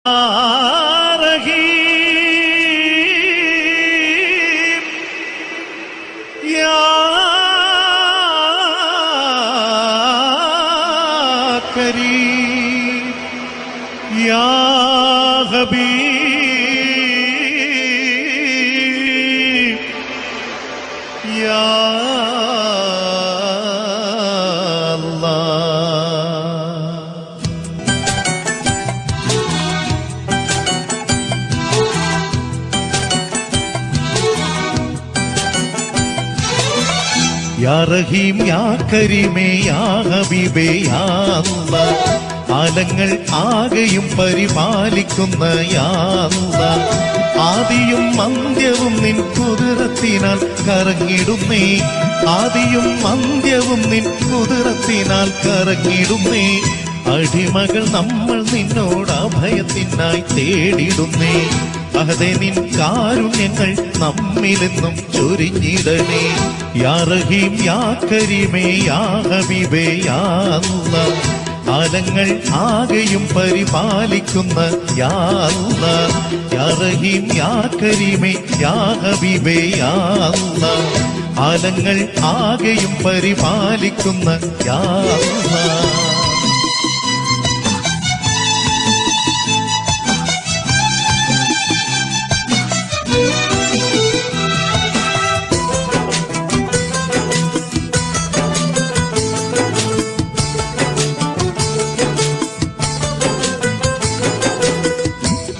رحيم يا كريم يا حبيب يا യാ റഹീം യാ കരീമേ യാ ഹബീബേ യാ അല്ലാഹ് ആലങ്ങൾ ആകെയും പരിപാലിക്കുന്ന യാ അല്ലാഹ് ആദിയും അന്ത്യവും നിൻ കുതിരത്തിനാൽ കറങ്ങിടുന്നേ ആദിയും അന്ത്യവും നിൻ കുതിരത്തിനാൽ കറങ്ങിടുന്നേ അടിമകൾ നമ്മൾ നിന്നോട് അഭയത്തിനായി തേടിടുന്നേ അഹദേ നിൻ കാരുണ്യങ്ങൾ നമ്മിലെന്നും ചൊരിഞ്ഞിടണേ യാ റഹീം യാ കരീമേ യാ ഹബീബേ യാ അല്ലാഹ് ആലങ്ങൾ ആകെയും പരിപാലിക്കുന്ന യാ അല്ലാഹ് യാ റഹീം യാ കരീമേ യാ ഹബീബേ യാ അല്ലാഹ് ആലങ്ങൾ ആകെയും പരിപാലിക്കുന്ന യാ അല്ലാഹ്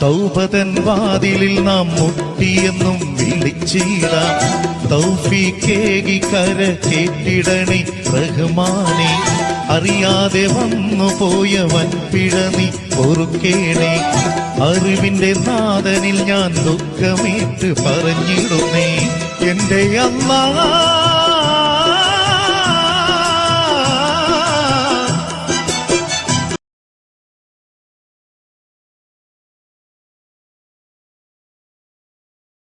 തൗബതൻ വാതിലിൽ നാം മുട്ടിയെന്നും വിളിച്ചിടാം തൗഫീഖേകി കര കേട്ടിടണേ റഹ്മാനേ അറിയാതെ വന്നു പോയ വൻപിഴ നീ പൊറുക്കേണേ അറിവിന്റെ നാഥനിൽ ഞാൻ ദുഃഖമേറ്റ് പറഞ്ഞിടുന്നേ എന്റെ അല്ലാഹ്